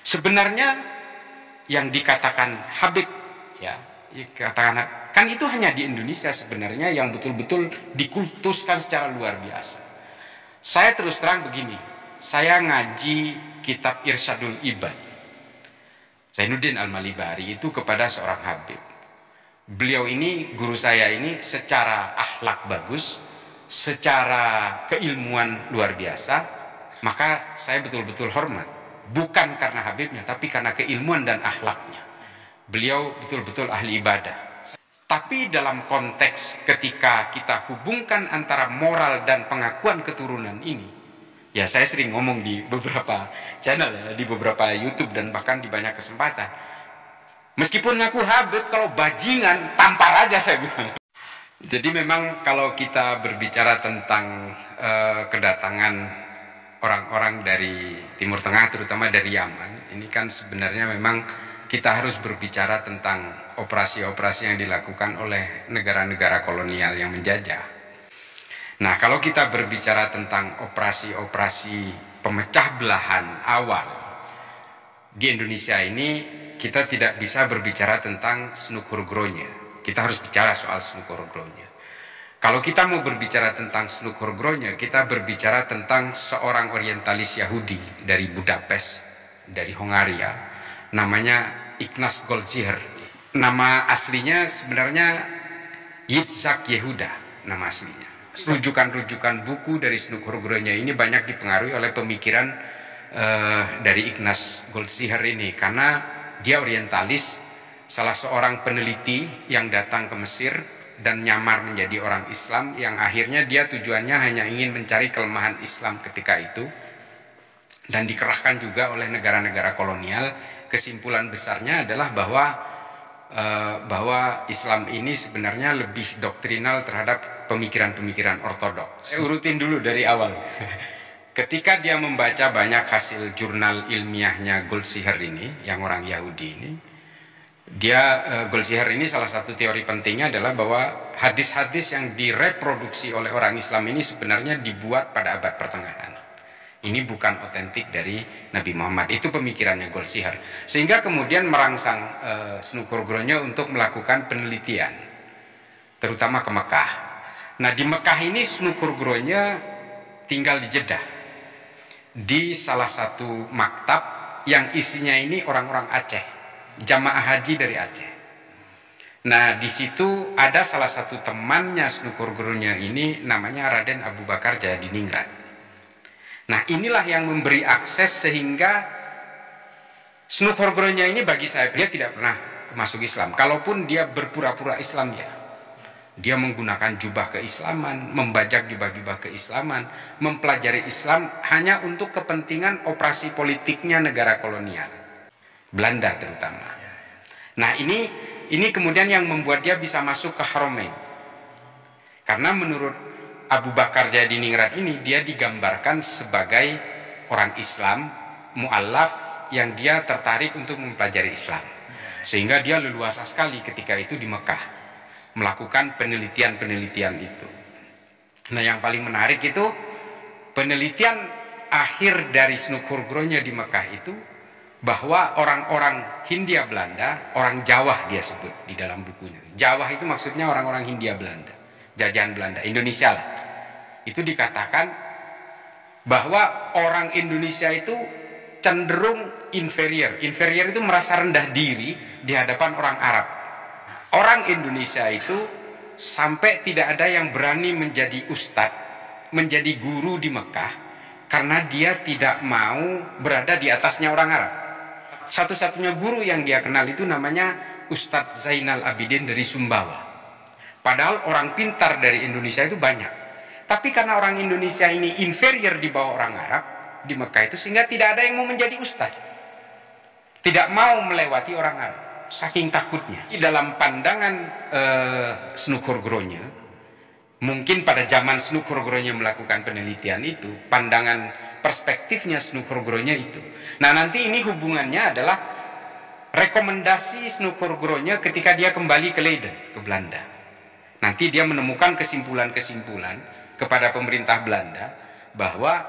Sebenarnya yang dikatakan Habib, ya, dikatakan kan itu hanya di Indonesia sebenarnya yang betul-betul dikultuskan secara luar biasa. Saya terus terang begini, saya ngaji kitab Irsyadul Ibad Zainuddin Al-Malibari itu kepada seorang Habib. Beliau ini, guru saya ini, secara akhlak bagus, secara keilmuan luar biasa, maka saya betul-betul hormat. Bukan karena Habibnya, tapi karena keilmuan dan akhlaknya. Beliau betul-betul ahli ibadah. Tapi dalam konteks ketika kita hubungkan antara moral dan pengakuan keturunan ini, ya saya sering ngomong di beberapa channel, ya, di beberapa YouTube dan bahkan di banyak kesempatan. Meskipun ngaku Habib, kalau bajingan tampar aja saya bilang. Jadi memang kalau kita berbicara tentang kedatangan orang-orang dari Timur Tengah, terutama dari Yaman, ini kan sebenarnya memang kita harus berbicara tentang operasi-operasi yang dilakukan oleh negara-negara kolonial yang menjajah. Nah, kalau kita berbicara tentang operasi-operasi pemecah belahan awal di Indonesia ini, kita tidak bisa berbicara tentang Snuk Hurgronya. Kita harus bicara soal Snuk Hurgronya. Kalau kita mau berbicara tentang Snuk Hurgronya, kita berbicara tentang seorang orientalis Yahudi dari Budapest, dari Hongaria, namanya Ignaz Goldziher. Nama aslinya sebenarnya Yitzhak Yehuda, nama aslinya. Rujukan-rujukan buku dari Snuk Hurgronya ini banyak dipengaruhi oleh pemikiran dari Ignaz Goldziher ini, karena dia orientalis, salah seorang peneliti yang datang ke Mesir dan nyamar menjadi orang Islam, yang akhirnya dia tujuannya hanya ingin mencari kelemahan Islam ketika itu, dan dikerahkan juga oleh negara-negara kolonial. Kesimpulan besarnya adalah bahwa Islam ini sebenarnya lebih doktrinal terhadap pemikiran-pemikiran ortodoks. Saya urutin dulu dari awal. Ketika dia membaca banyak hasil jurnal ilmiahnya Goldziher ini, yang orang Yahudi ini, Goldziher ini salah satu teori pentingnya adalah bahwa hadis-hadis yang direproduksi oleh orang Islam ini sebenarnya dibuat pada abad pertengahan. Ini bukan otentik dari Nabi Muhammad. Itu pemikirannya Goldziher. Sehingga kemudian merangsang Snuk Hurgronya untuk melakukan penelitian, terutama ke Mekah. Nah, di Mekah ini Snuk Hurgronya tinggal di Jeddah, di salah satu maktab yang isinya ini orang-orang Aceh, jamaah haji dari Aceh. Nah, di situ ada salah satu temannya Snuk Hurgronya ini, namanya Raden Abu Bakar Jayadiningrat. Nah, inilah yang memberi akses sehingga Snuk Hurgronya ini, bagi saya, dia tidak pernah masuk Islam. Kalaupun dia berpura-pura Islam, ya, dia menggunakan jubah keislaman, membajak jubah-jubah keislaman, mempelajari Islam hanya untuk kepentingan operasi politiknya negara kolonial, Belanda terutama. Nah, ini kemudian yang membuat dia bisa masuk ke Haramain. Karena menurut Abu Bakar Jayadiningrat ini, dia digambarkan sebagai orang Islam mu'allaf yang dia tertarik untuk mempelajari Islam. Sehingga dia leluasa sekali ketika itu di Mekah melakukan penelitian-penelitian itu. Nah, yang paling menarik itu penelitian akhir dari Snuk Hurgronya di Mekah itu, bahwa orang-orang Hindia Belanda, orang Jawa dia sebut di dalam bukunya. Jawa itu maksudnya orang-orang Hindia Belanda, jajahan Belanda, Indonesia lah. Itu dikatakan bahwa orang Indonesia itu cenderung inferior. Inferior itu merasa rendah diri di hadapan orang Arab. Orang Indonesia itu sampai tidak ada yang berani menjadi ustadz, menjadi guru di Mekah, karena dia tidak mau berada di atasnya orang Arab. Satu-satunya guru yang dia kenal itu namanya Ustadz Zainal Abidin dari Sumbawa. Padahal orang pintar dari Indonesia itu banyak. Tapi karena orang Indonesia ini inferior di bawah orang Arab di Mekah itu, sehingga tidak ada yang mau menjadi ustadz, tidak mau melewati orang Arab, saking takutnya. Dalam pandangan Snuk Hurgronya, mungkin pada zaman Snuk Hurgronya melakukan penelitian itu, pandangan perspektifnya Snuk Hurgronya itu. Nah, nanti ini hubungannya adalah rekomendasi Snuk Hurgronya ketika dia kembali ke Leiden, ke Belanda. Nanti dia menemukan kesimpulan-kesimpulan kepada pemerintah Belanda bahwa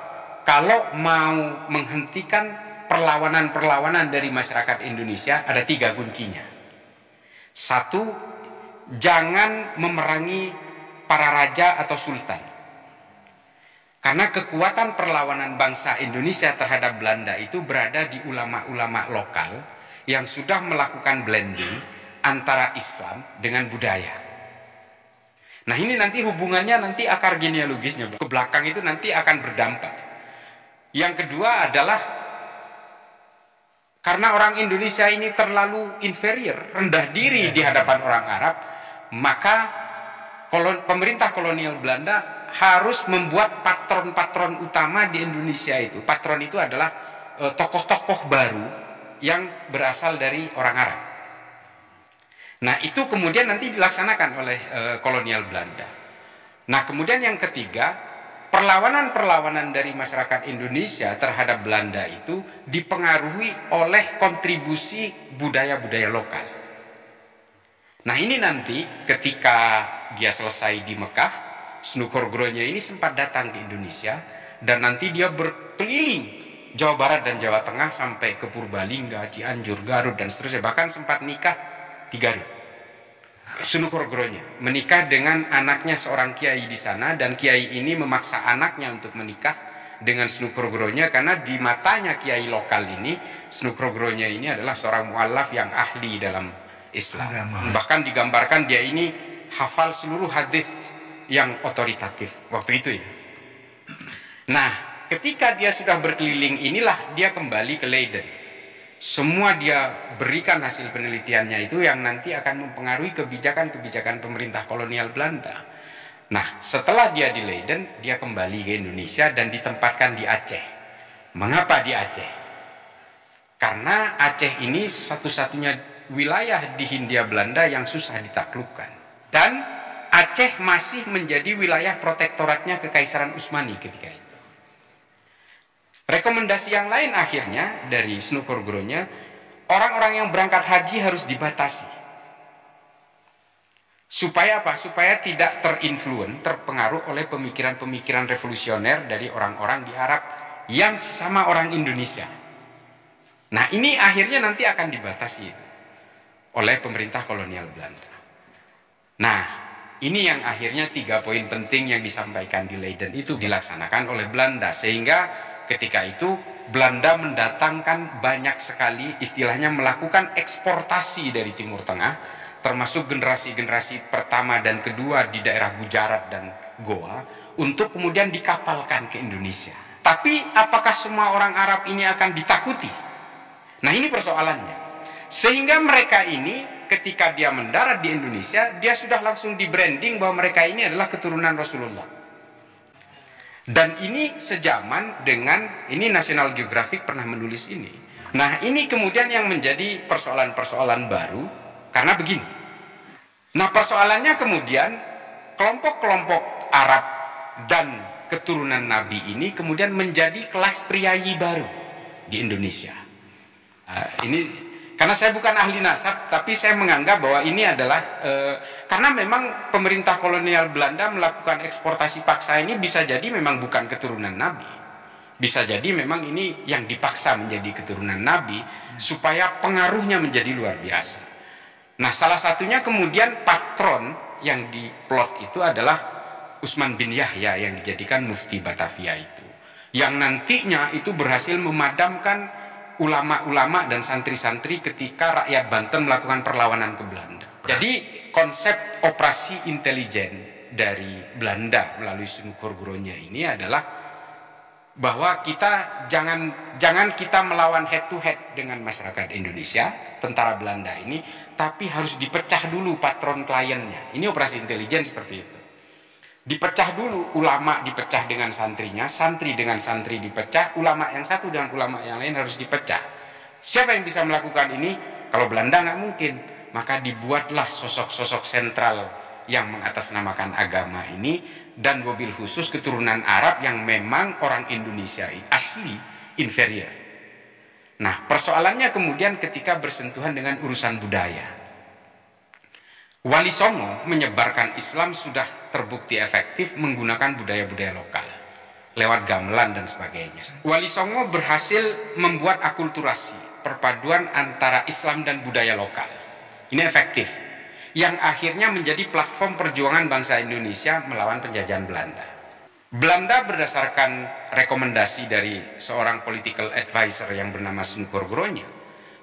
kalau mau menghentikan perlawanan-perlawanan dari masyarakat Indonesia ada 3 kuncinya. 1, jangan memerangi para raja atau sultan. Karena kekuatan perlawanan bangsa Indonesia terhadap Belanda itu berada di ulama-ulama lokal yang sudah melakukan blending antara Islam dengan budaya. Nah, ini nanti hubungannya, nanti akar genealogisnya ke belakang itu nanti akan berdampak. Yang kedua adalah karena orang Indonesia ini terlalu inferior, rendah diri di hadapan orang Arab, maka pemerintah kolonial Belanda harus membuat patron-patron utama di Indonesia itu. Patron itu adalah tokoh-tokoh baru yang berasal dari orang Arab. Nah, itu kemudian nanti dilaksanakan oleh kolonial Belanda. Nah, kemudian yang ketiga, perlawanan-perlawanan dari masyarakat Indonesia terhadap Belanda itu dipengaruhi oleh kontribusi budaya-budaya lokal. Nah, ini nanti ketika dia selesai di Mekah, Snugorgronya ini sempat datang ke Indonesia, dan nanti dia berkeliling Jawa Barat dan Jawa Tengah sampai ke Purbalingga, Cianjur, Garut, dan seterusnya. Bahkan sempat nikah di Garut. Snugorgronya menikah dengan anaknya seorang kiai di sana, dan kiai ini memaksa anaknya untuk menikah dengan Snugorgronya karena di matanya kiai lokal ini, Snugorgronya ini adalah seorang mu'allaf yang ahli dalam Islam. Bahkan digambarkan dia ini hafal seluruh hadis yang otoritatif waktu itu ya. Nah, ketika dia sudah berkeliling inilah dia kembali ke Leiden. Semua dia berikan hasil penelitiannya itu yang nanti akan mempengaruhi kebijakan-kebijakan pemerintah kolonial Belanda. Nah, setelah dia di Leiden, dia kembali ke Indonesia dan ditempatkan di Aceh. Mengapa di Aceh? Karena Aceh ini satu-satunya wilayah di Hindia Belanda yang susah ditaklukkan. Dan Aceh masih menjadi wilayah protektoratnya Kekaisaran Utsmani ketika itu. Rekomendasi yang lain akhirnya dari Snugorgronya, orang-orang yang berangkat haji harus dibatasi. Supaya apa? Supaya tidak terpengaruh oleh pemikiran-pemikiran revolusioner dari orang-orang di Arab yang sama orang Indonesia. Nah, ini akhirnya nanti akan dibatasi itu oleh pemerintah kolonial Belanda. Nah, ini yang akhirnya 3 poin penting yang disampaikan di Leiden itu dilaksanakan oleh Belanda, sehingga ketika itu Belanda mendatangkan banyak sekali, istilahnya melakukan eksportasi dari Timur Tengah, termasuk generasi-generasi pertama dan kedua di daerah Gujarat dan Goa, untuk kemudian dikapalkan ke Indonesia. Tapi apakah semua orang Arab ini akan ditakuti? Nah, ini persoalannya. Sehingga mereka ini ketika dia mendarat di Indonesia, dia sudah langsung di branding bahwa mereka ini adalah keturunan Rasulullah. Dan ini sejaman dengan, ini National Geographic pernah menulis ini. Nah, ini kemudian yang menjadi persoalan-persoalan baru, karena begini. Nah, persoalannya kemudian, kelompok-kelompok Arab dan keturunan Nabi ini kemudian menjadi kelas priayi baru di Indonesia. Nah, ini karena saya bukan ahli nasab, tapi saya menganggap bahwa ini adalah karena memang pemerintah kolonial Belanda melakukan eksportasi paksa ini bisa jadi memang bukan keturunan Nabi. Bisa jadi memang ini yang dipaksa menjadi keturunan Nabi supaya pengaruhnya menjadi luar biasa. Nah, salah satunya kemudian patron yang diplot itu adalah Utsman bin Yahya yang dijadikan mufti Batavia itu. Yang nantinya itu berhasil memadamkan ulama-ulama dan santri-santri ketika rakyat Banten melakukan perlawanan ke Belanda. Jadi konsep operasi intelijen dari Belanda melalui Snugorgronya ini adalah bahwa kita jangan kita melawan head to head dengan masyarakat Indonesia, tentara Belanda ini, tapi harus dipecah dulu patron kliennya. Ini operasi intelijen seperti itu. Dipecah dulu, ulama dipecah dengan santrinya, santri dengan santri dipecah, ulama yang satu dengan ulama yang lain harus dipecah. Siapa yang bisa melakukan ini? Kalau Belanda nggak mungkin, maka dibuatlah sosok-sosok sentral yang mengatasnamakan agama ini, dan mobil khusus keturunan Arab yang memang orang Indonesia asli inferior. Nah, persoalannya kemudian ketika bersentuhan dengan urusan budaya. Wali Songo menyebarkan Islam sudah terbukti efektif menggunakan budaya-budaya lokal. lewat gamelan dan sebagainya. Wali Songo berhasil membuat akulturasi, perpaduan antara Islam dan budaya lokal. Ini efektif, yang akhirnya menjadi platform perjuangan bangsa Indonesia melawan penjajahan Belanda. Belanda berdasarkan rekomendasi dari seorang political advisor yang bernama Sun Korgronya,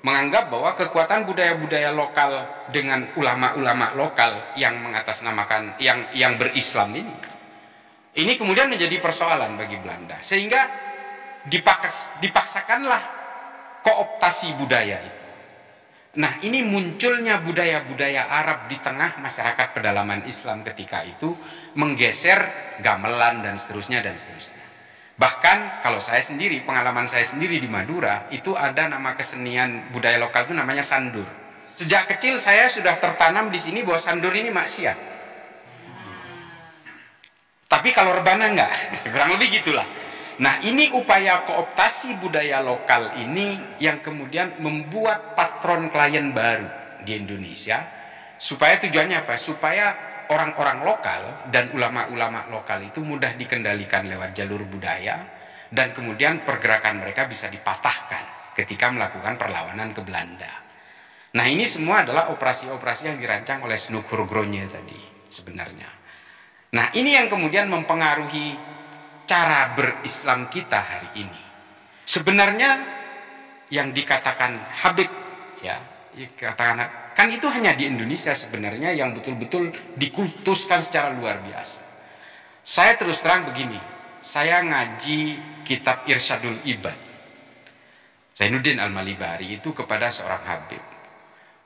menganggap bahwa kekuatan budaya-budaya lokal dengan ulama-ulama lokal yang mengatasnamakan yang berislam ini kemudian menjadi persoalan bagi Belanda, sehingga dipaksakanlah kooptasi budaya itu. Nah, ini munculnya budaya-budaya Arab di tengah masyarakat pedalaman Islam ketika itu, menggeser gamelan dan seterusnya dan seterusnya. Bahkan kalau saya sendiri, pengalaman saya sendiri di Madura, itu ada nama kesenian budaya lokal itu namanya sandur. Sejak kecil saya sudah tertanam di sini bahwa sandur ini maksiat. Tapi kalau rebana enggak, kurang lebih gitulah. Nah, ini upaya kooptasi budaya lokal ini yang kemudian membuat patron klien baru di Indonesia, supaya tujuannya apa? Supaya orang-orang lokal dan ulama-ulama lokal itu mudah dikendalikan lewat jalur budaya, dan kemudian pergerakan mereka bisa dipatahkan ketika melakukan perlawanan ke Belanda. Nah, ini semua adalah operasi-operasi yang dirancang oleh Sun Korgronya tadi sebenarnya. Nah, ini yang kemudian mempengaruhi cara berislam kita hari ini. Sebenarnya yang dikatakan Habib, ya, dikatakan, kan itu hanya di Indonesia sebenarnya yang betul-betul dikultuskan secara luar biasa. Saya terus terang begini, saya ngaji kitab Irsyadul Ibad Zainuddin Al-Malibari itu kepada seorang Habib.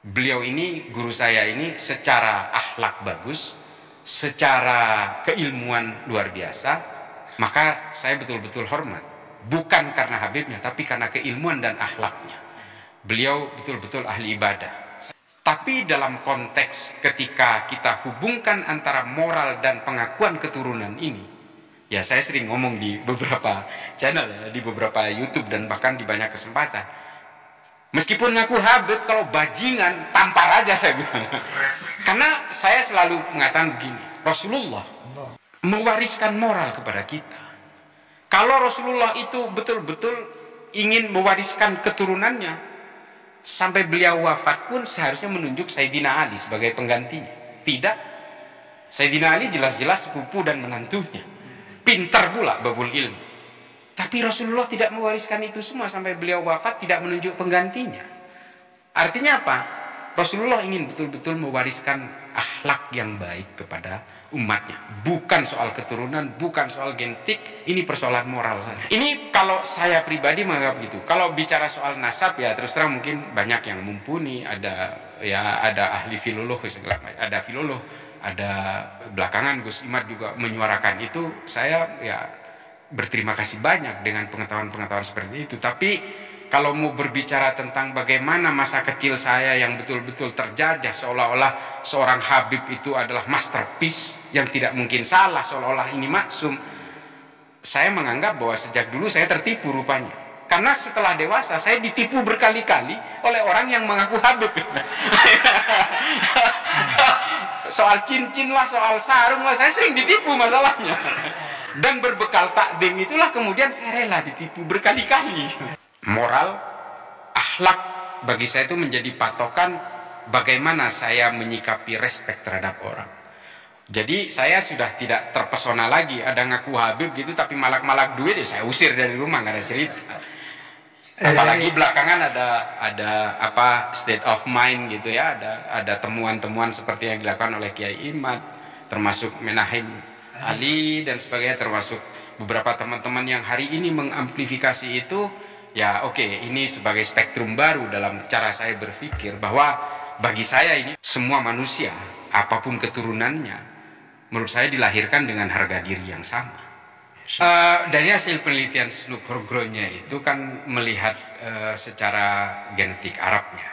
Beliau ini, guru saya ini, secara akhlak bagus, secara keilmuan luar biasa, maka saya betul-betul hormat. Bukan karena Habibnya, tapi karena keilmuan dan akhlaknya. Beliau betul-betul ahli ibadah. Tapi dalam konteks ketika kita hubungkan antara moral dan pengakuan keturunan ini, ya saya sering ngomong di beberapa channel, ya, di beberapa YouTube dan bahkan di banyak kesempatan. Meskipun ngaku Habib, kalau bajingan tampar aja saya bilang. Karena saya selalu mengatakan begini, Rasulullah mewariskan moral kepada kita. Kalau Rasulullah itu betul-betul ingin mewariskan keturunannya, sampai beliau wafat pun seharusnya menunjuk Sayyidina Ali sebagai penggantinya. Tidak. Sayyidina Ali jelas-jelas sepupu dan menantunya. Pintar pula babul ilmu. Tapi Rasulullah tidak mewariskan itu semua sampai beliau wafat, tidak menunjuk penggantinya. Artinya apa? Rasulullah ingin betul-betul mewariskan akhlak yang baik kepada umatnya. Bukan soal keturunan, bukan soal genetik, ini persoalan moral saja. Ini kalau saya pribadi menganggap gitu. Kalau bicara soal nasab, ya terus terang mungkin banyak yang mumpuni, ada ahli filolog, ada filolog, ada belakangan Gus Imad juga menyuarakan itu. Saya ya berterima kasih banyak dengan pengetahuan-pengetahuan seperti itu. Tapi kalau mau berbicara tentang bagaimana masa kecil saya yang betul-betul terjajah, seolah-olah seorang Habib itu adalah masterpiece yang tidak mungkin salah, seolah-olah ini maksum, saya menganggap bahwa sejak dulu saya tertipu rupanya. Karena setelah dewasa saya ditipu berkali-kali oleh orang yang mengaku Habib. Soal cincin lah, soal sarung lah, saya sering ditipu masalahnya. Dan berbekal takdim itulah kemudian saya rela ditipu berkali-kali. Moral, akhlak bagi saya itu menjadi patokan bagaimana saya menyikapi respek terhadap orang. Jadi saya sudah tidak terpesona lagi ada ngaku Habib gitu tapi malak-malak duit, ya saya usir dari rumah, nggak ada cerita. Apalagi belakangan ada apa state of mind gitu ya, ada temuan-temuan seperti yang dilakukan oleh Kiai Imad, termasuk Menahim Ali dan sebagainya, termasuk beberapa teman-teman yang hari ini mengamplifikasi itu. Ya oke, ini sebagai spektrum baru dalam cara saya berpikir bahwa bagi saya ini semua manusia apapun keturunannya menurut saya dilahirkan dengan harga diri yang sama. Dari hasil penelitian Sun Korgronya itu kan melihat secara genetik Arabnya.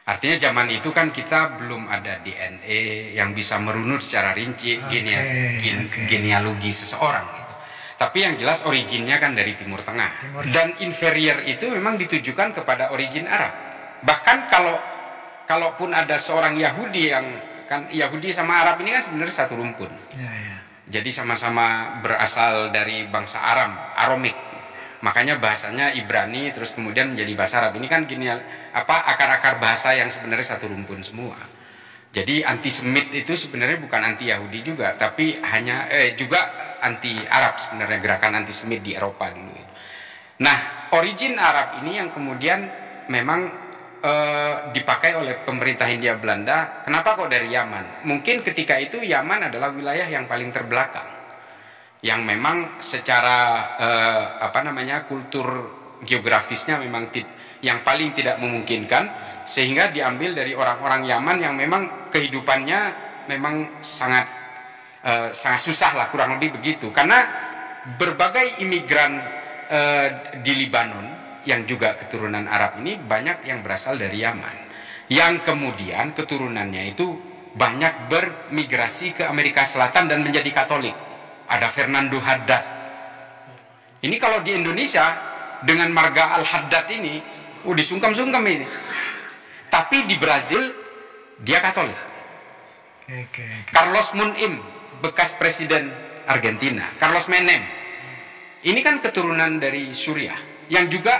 Artinya zaman itu kan kita belum ada DNA yang bisa merunut secara rinci genealogi seseorang. Tapi yang jelas originnya kan dari Timur Tengah. Dan inferior itu memang ditujukan kepada origin Arab. Bahkan kalaupun ada seorang Yahudi yang kan Yahudi sama Arab ini kan sebenarnya satu rumpun. Jadi sama-sama berasal dari bangsa Aram, Aramik. Makanya bahasanya Ibrani terus kemudian menjadi bahasa Arab. Ini kan gini akar-akar bahasa yang sebenarnya satu rumpun semua. Jadi anti-Semit itu sebenarnya bukan anti Yahudi juga, tapi hanya juga anti Arab sebenarnya, gerakan anti-Semit di Eropa dulu. Nah, origin Arab ini yang kemudian memang dipakai oleh pemerintah Hindia Belanda. Kenapa kok dari Yaman? Mungkin ketika itu Yaman adalah wilayah yang paling terbelakang, yang memang secara kultur geografisnya memang yang paling tidak memungkinkan, sehingga diambil dari orang-orang Yaman yang memang kehidupannya memang sangat susah lah, kurang lebih begitu. Karena berbagai imigran di Libanon yang juga keturunan Arab ini banyak yang berasal dari Yaman, yang kemudian keturunannya itu banyak bermigrasi ke Amerika Selatan dan menjadi Katolik. Ada Fernando Haddad. Ini kalau di Indonesia dengan marga Al-Haddad ini disungkam-sungkam ini. Tapi di Brazil dia Katolik. Carlos Munim, bekas presiden Argentina, Carlos Menem. Ini kan keturunan dari Suriah, yang juga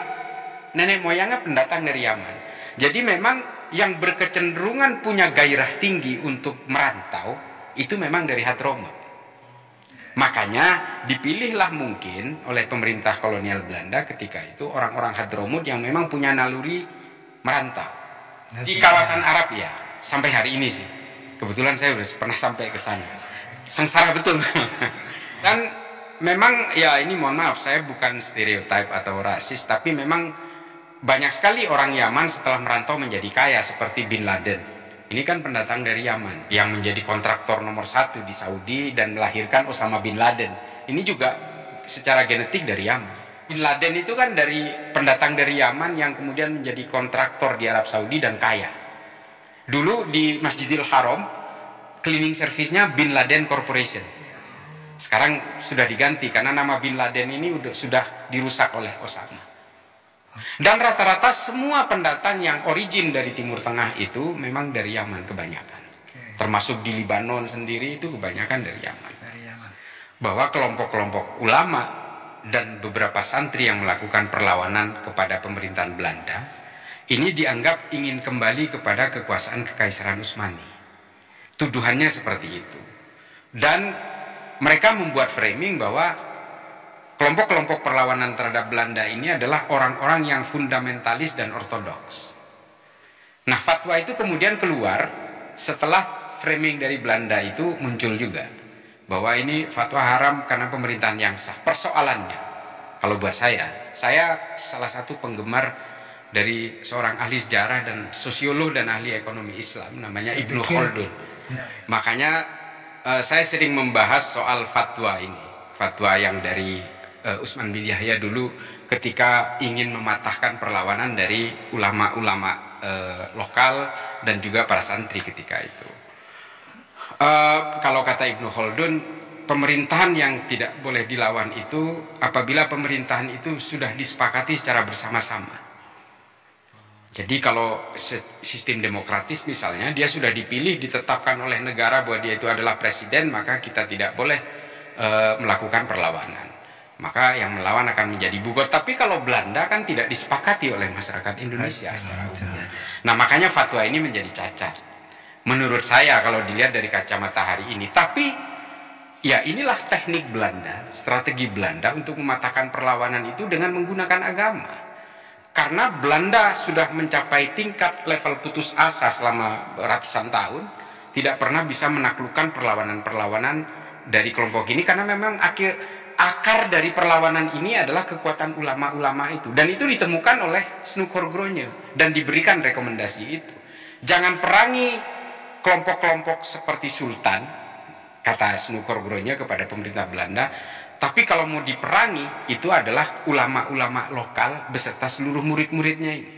nenek moyangnya pendatang dari Yaman. Jadi memang yang berkecenderungan punya gairah tinggi untuk merantau itu memang dari Hadramut. Makanya dipilihlah mungkin oleh pemerintah kolonial Belanda ketika itu orang-orang Hadramut yang memang punya naluri merantau di kawasan Arab ya, sampai hari ini sih. Kebetulan saya sudah pernah sampai ke sana. Sengsara betul. Dan memang ya ini mohon maaf, saya bukan stereotip atau rasis, tapi memang banyak sekali orang Yaman setelah merantau menjadi kaya, seperti Bin Laden. Ini kan pendatang dari Yaman yang menjadi kontraktor nomor 1 di Saudi dan melahirkan Osama Bin Laden. Ini juga secara genetik dari Yaman. Bin Laden itu kan pendatang dari Yaman yang kemudian menjadi kontraktor di Arab Saudi dan kaya. Dulu di Masjidil Haram cleaning service-nya Bin Laden Corporation. Sekarang sudah diganti karena nama Bin Laden ini sudah dirusak oleh Osama. Dan rata-rata semua pendatang yang origin dari Timur Tengah itu memang dari Yaman kebanyakan. Termasuk di Libanon sendiri itu kebanyakan dari Yaman. Bahwa kelompok-kelompok ulama dan beberapa santri yang melakukan perlawanan kepada pemerintahan Belanda ini dianggap ingin kembali kepada kekuasaan Kekaisaran Utsmani. Tuduhannya seperti itu. Dan mereka membuat framing bahwa kelompok-kelompok perlawanan terhadap Belanda ini adalah orang-orang yang fundamentalis dan ortodoks. Nah, fatwa itu kemudian keluar setelah framing dari Belanda itu muncul juga. Bahwa ini fatwa haram karena pemerintahan yang sah. Persoalannya, kalau buat saya salah satu penggemar dari seorang ahli sejarah dan sosiolog dan ahli ekonomi Islam, namanya Ibnu Khaldun. Makanya saya sering membahas soal fatwa ini. Fatwa yang dari Utsman bin Yahya dulu ketika ingin mematahkan perlawanan dari ulama-ulama lokal dan juga para santri ketika itu. Kalau kata Ibnu Khaldun, pemerintahan yang tidak boleh dilawan itu apabila pemerintahan itu sudah disepakati secara bersama-sama. Jadi kalau sistem demokratis misalnya, dia sudah dipilih, ditetapkan oleh negara bahwa dia itu adalah presiden, maka kita tidak boleh melakukan perlawanan. Maka yang melawan akan menjadi bugot. Tapi kalau Belanda kan tidak disepakati oleh masyarakat Indonesia secara umum. Nah, makanya fatwa ini menjadi cacat. Menurut saya kalau dilihat dari kacamata hari ini. Tapi ya inilah teknik Belanda, strategi Belanda untuk mematahkan perlawanan itu dengan menggunakan agama. Karena Belanda sudah mencapai tingkat level putus asa selama ratusan tahun, tidak pernah bisa menaklukkan perlawanan-perlawanan dari kelompok ini, karena memang akar dari perlawanan ini adalah kekuatan ulama-ulama itu. Dan itu ditemukan oleh Snukhorgronya dan diberikan rekomendasi itu. Jangan perangi kelompok-kelompok seperti Sultan, kata Snukhorgronya kepada pemerintah Belanda. Tapi kalau mau diperangi, itu adalah ulama-ulama lokal beserta seluruh murid-muridnya ini.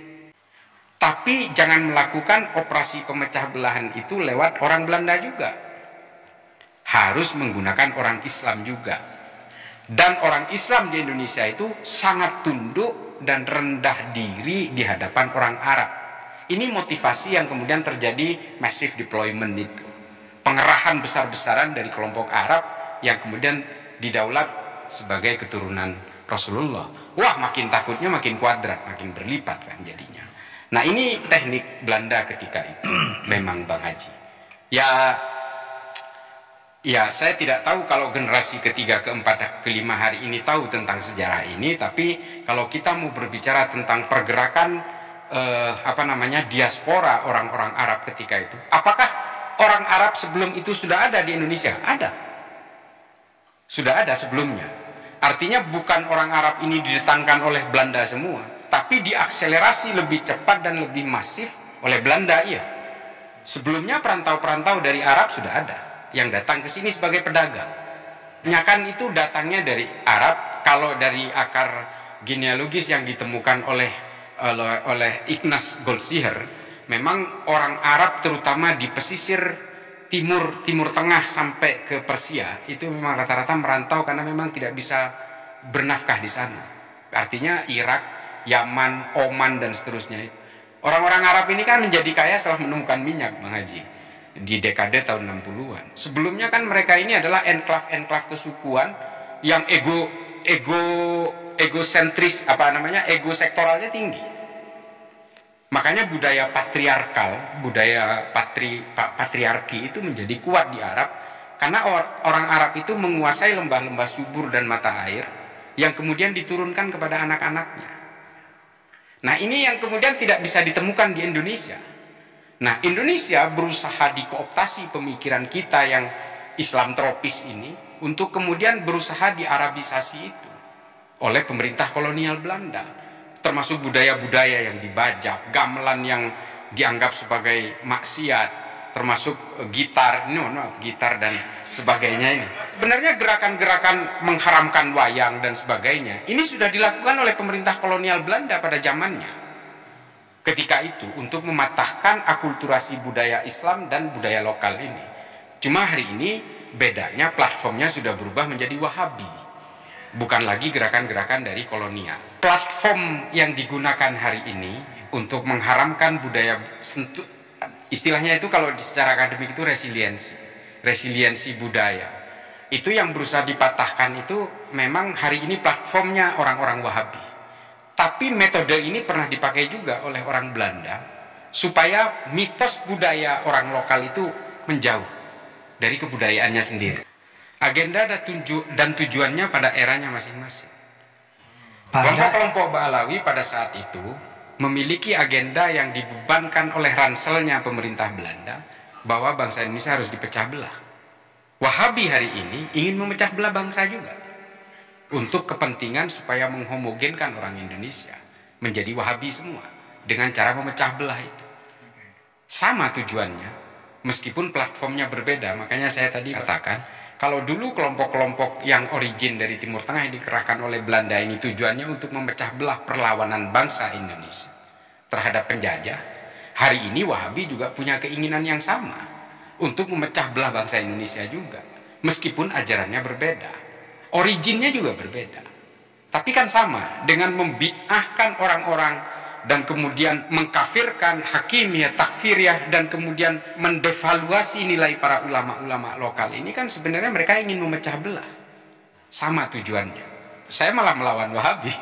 Tapi jangan melakukan operasi pemecah belahan itu lewat orang Belanda juga. Harus menggunakan orang Islam juga. Dan orang Islam di Indonesia itu sangat tunduk dan rendah diri di hadapan orang Arab. Ini motivasi yang kemudian terjadi massive deployment itu. Pengerahan besar-besaran dari kelompok Arab yang kemudian didaulat sebagai keturunan Rasulullah. Wah, makin takutnya makin kuadrat, makin berlipat kan jadinya. Nah, ini teknik Belanda ketika itu memang Bang Haji. Ya, saya tidak tahu kalau generasi ketiga, keempat, kelima hari ini tahu tentang sejarah ini, tapi kalau kita mau berbicara tentang pergerakan diaspora orang-orang Arab ketika itu, apakah orang Arab sebelum itu sudah ada di Indonesia? Ada. Sudah ada sebelumnya. Artinya bukan orang Arab ini didatangkan oleh Belanda semua, tapi diakselerasi lebih cepat dan lebih masif oleh Belanda, iya. Sebelumnya perantau-perantau dari Arab sudah ada yang datang ke sini sebagai pedagang. Nyakan itu datangnya dari Arab. Kalau dari akar genealogis yang ditemukan oleh Ignaz Goldziher, memang orang Arab terutama di pesisir timur tengah sampai ke Persia itu memang rata-rata merantau karena memang tidak bisa bernafkah di sana. Artinya Irak, Yaman, Oman dan seterusnya. Orang-orang Arab ini kan menjadi kaya setelah menemukan minyak, Bang Haji, di dekade tahun 60-an. Sebelumnya kan mereka ini adalah enklav kesukuan yang egosentris, egosektoralnya tinggi. Makanya budaya patriarkal, budaya patriarki itu menjadi kuat di Arab karena orang Arab itu menguasai lembah-lembah subur dan mata air yang kemudian diturunkan kepada anak-anaknya. Nah, ini yang kemudian tidak bisa ditemukan di Indonesia. Nah, Indonesia berusaha dikooptasi pemikiran kita yang Islam tropis ini untuk kemudian berusaha diarabisasi itu oleh pemerintah kolonial Belanda, termasuk budaya-budaya yang dibajak, gamelan yang dianggap sebagai maksiat, termasuk gitar dan sebagainya ini. Sebenarnya gerakan-gerakan mengharamkan wayang dan sebagainya ini sudah dilakukan oleh pemerintah kolonial Belanda pada zamannya ketika itu untuk mematahkan akulturasi budaya Islam dan budaya lokal ini. Cuma hari ini bedanya platformnya sudah berubah menjadi Wahabi, bukan lagi gerakan-gerakan dari kolonial. Platform yang digunakan hari ini untuk mengharamkan budaya, istilahnya itu kalau secara akademik itu resiliensi budaya. Itu yang berusaha dipatahkan itu memang hari ini platformnya orang-orang Wahabi. Tapi metode ini pernah dipakai juga oleh orang Belanda supaya mitos budaya orang lokal itu menjauh dari kebudayaannya sendiri. Agenda dan tujuannya pada eranya masing-masing. Kelompok-kelompok Ba'alawi pada saat itu memiliki agenda yang dibebankan oleh ranselnya pemerintah Belanda bahwa bangsa Indonesia harus dipecah belah. Wahabi hari ini ingin memecah belah bangsa juga untuk kepentingan supaya menghomogenkan orang Indonesia menjadi Wahabi semua dengan cara memecah belah itu. Sama tujuannya, meskipun platformnya berbeda. Makanya saya tadi katakan, kalau dulu kelompok-kelompok yang origin dari Timur Tengah yang dikerahkan oleh Belanda ini tujuannya untuk memecah belah perlawanan bangsa Indonesia terhadap penjajah, hari ini Wahabi juga punya keinginan yang sama untuk memecah belah bangsa Indonesia juga. Meskipun ajarannya berbeda, originnya juga berbeda, tapi kan sama dengan membid'ahkan orang-orang dan kemudian mengkafirkan hakimiyah, takfiriyah, dan kemudian mendevaluasi nilai para ulama-ulama lokal ini. Kan sebenarnya mereka ingin memecah belah. Sama tujuannya. Saya malah melawan Wahabi.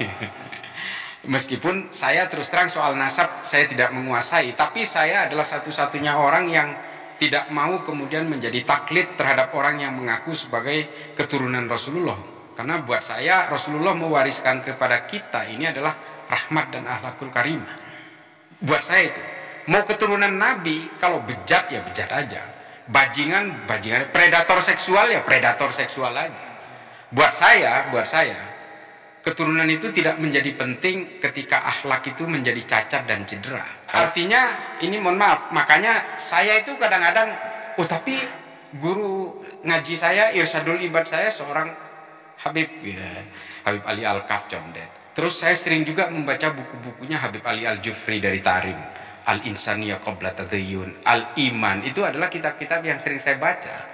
Meskipun saya terus terang soal nasab saya tidak menguasai, tapi saya adalah satu-satunya orang yang tidak mau kemudian menjadi taklid terhadap orang yang mengaku sebagai keturunan Rasulullah. Karena buat saya Rasulullah mewariskan kepada kita ini adalah rahmat dan akhlakul karimah. Buat saya itu, mau keturunan Nabi, kalau bejat ya bejat aja, bajingan, predator seksual ya predator seksual aja. Buat saya keturunan itu tidak menjadi penting ketika akhlak itu menjadi cacat dan cedera. Artinya ini mohon maaf, makanya saya itu kadang-kadang, tapi guru ngaji saya, irsyadul ibad saya seorang Habib Ali Al-Kaf Condet. Terus saya sering juga membaca buku-bukunya Habib Ali Al-Jufri dari Tarim, Al-Insaniyah Qabla Tadhayyun, Al-Iman. Itu adalah kitab-kitab yang sering saya baca.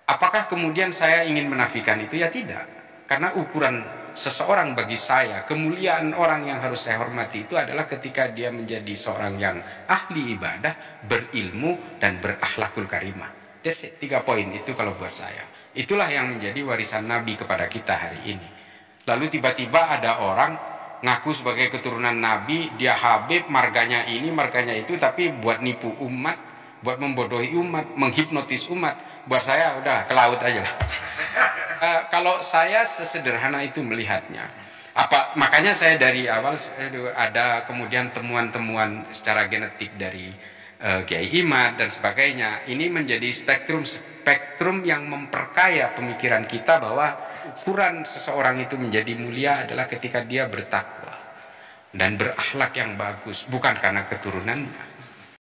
Apakah kemudian saya ingin menafikan itu? Ya tidak. Karena ukuran seseorang bagi saya, kemuliaan orang yang harus saya hormati itu adalah ketika dia menjadi seorang yang ahli ibadah, berilmu, dan berakhlakul karimah. That's it, 3 poin itu kalau buat saya. Itulah yang menjadi warisan Nabi kepada kita hari ini. Lalu tiba-tiba ada orang ngaku sebagai keturunan Nabi, dia Habib, marganya ini, marganya itu, tapi buat nipu umat, buat membodohi umat, menghipnotis umat. Buat saya udah ke laut aja lah. Kalau saya sesederhana itu melihatnya. Makanya saya dari awal ada kemudian temuan-temuan secara genetik dari Kiai Imad dan sebagainya. Ini menjadi spektrum yang memperkaya pemikiran kita bahwa ukuran seseorang itu menjadi mulia adalah ketika dia bertakwa dan berakhlak yang bagus, bukan karena keturunannya.